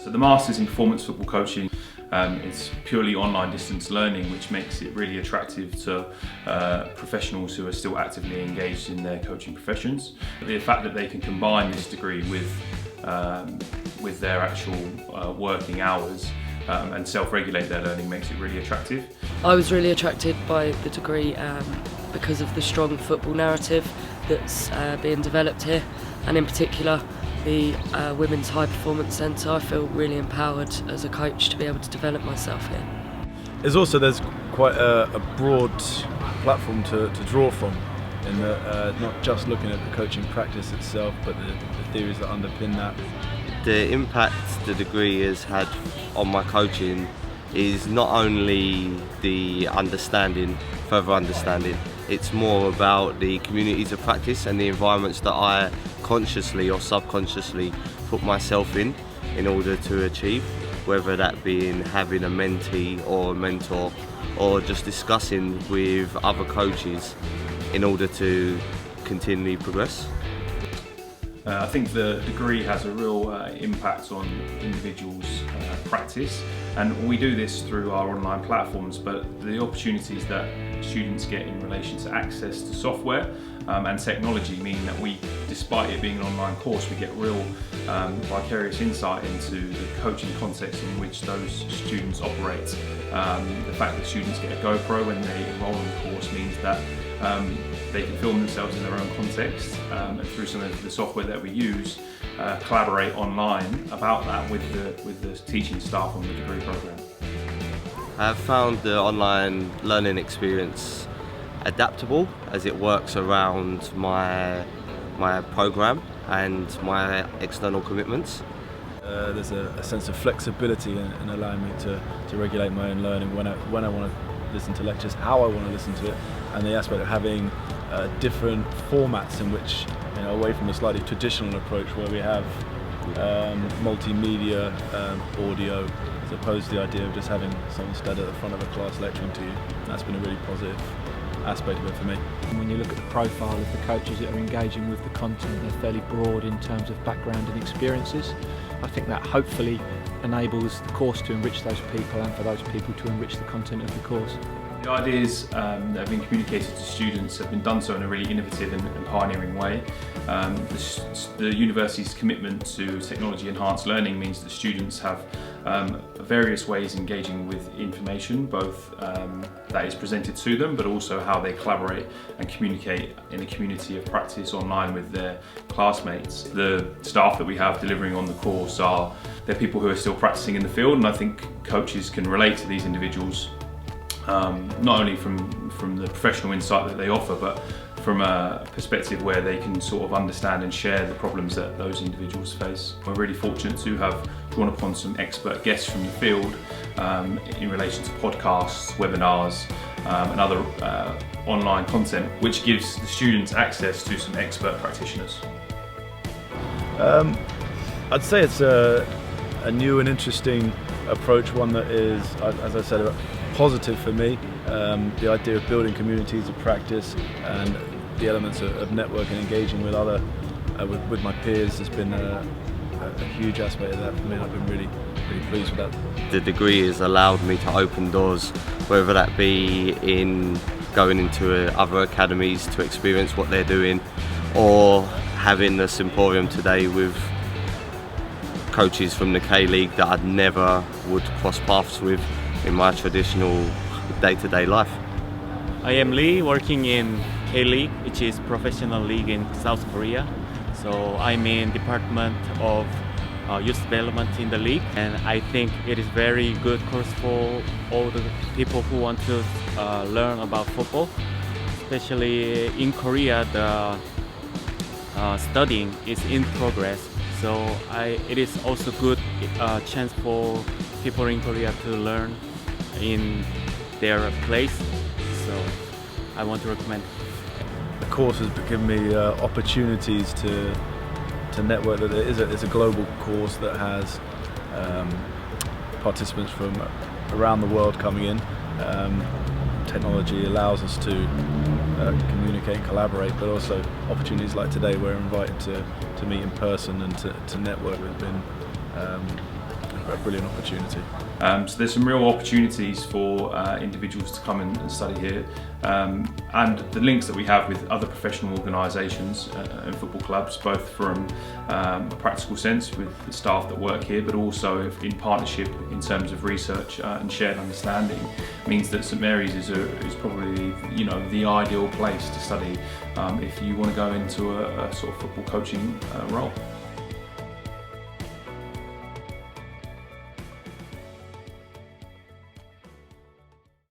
So the Masters in Performance Football Coaching is purely online distance learning, which makes it really attractive to professionals who are still actively engaged in their coaching professions. The fact that they can combine this degree with their actual working hours and self-regulate their learning makes it really attractive. I was really attracted by the degree because of the strong football narrative that's being developed here, and in particular the Women's High Performance Centre. I feel really empowered as a coach to be able to develop myself here. There's quite a broad platform to draw from, in that not just looking at the coaching practice itself, but the theories that underpin that. The impact the degree has had on my coaching is not only the further understanding, it's more about the communities of practice and the environments that I consciously or subconsciously put myself in order to achieve, whether that being having a mentee or a mentor, or just discussing with other coaches in order to continually progress. I think the degree has a real impact on individuals' practice, and we do this through our online platforms, but the opportunities that students get in relation to access to software and technology mean that we, despite it being an online course, we get real vicarious insight into the coaching context in which those students operate. The fact that students get a GoPro when they enrol in the course means that they can film themselves in their own context, and through some of the software that we use, collaborate online about that with the teaching staff on the degree programme. I've found the online learning experience adaptable, as it works around my programme and my external commitments. There's a sense of flexibility in allowing me to regulate my own learning when I want to listen to lectures, how I want to listen to it, and the aspect of having different formats in which, away from the slightly traditional approach where we have multimedia audio, as opposed to the idea of just having someone stood at the front of a class lecturing to you. That's been a really positive aspect of it for me. When you look at the profile of the coaches that are engaging with the content, they're fairly broad in terms of background and experiences. I think that hopefully enables the course to enrich those people, and for those people to enrich the content of the course. The ideas that have been communicated to students have been done so in a really innovative and pioneering way. The university's commitment to technology enhanced learning means that students have various ways engaging with information, both that is presented to them, but also how they collaborate and communicate in a community of practice online with their classmates. The staff that we have delivering on the course they're people who are still practicing in the field, and I think coaches can relate to these individuals, not only from the professional insight that they offer, but from a perspective where they can sort of understand and share the problems that those individuals face. We're really fortunate to have drawn upon some expert guests from the field in relation to podcasts, webinars and other online content, which gives the students access to some expert practitioners. I'd say it's a new and interesting approach, one that is, as I said, positive for me. The idea of building communities of practice and the elements of networking and engaging with with my peers has been a huge aspect of that for me. I've been really pleased with that. The degree has allowed me to open doors, whether that be in going into other academies to experience what they're doing, or having a symposium today with coaches from the K-League that I'd never would cross paths with in my traditional day-to-day life. I am Lee, working in K-League, which is professional league in South Korea. So I'm in Department of Youth Development in the league, and I think it is very good course for all the people who want to learn about football. Especially in Korea, the studying is in progress. So it is also good chance for people in Korea to learn in their place. So I want to recommend. The course has given me opportunities to network. That it's a global course that has participants from around the world coming in. Technology allows us to communicate and collaborate, but also opportunities like today, we're invited to meet in person and to network. Have been a brilliant opportunity. So there's some real opportunities for individuals to come and study here, and the links that we have with other professional organisations and football clubs, both from a practical sense with the staff that work here, but also in partnership in terms of research and shared understanding, means that St Mary's is probably the ideal place to study if you want to go into a sort of football coaching role.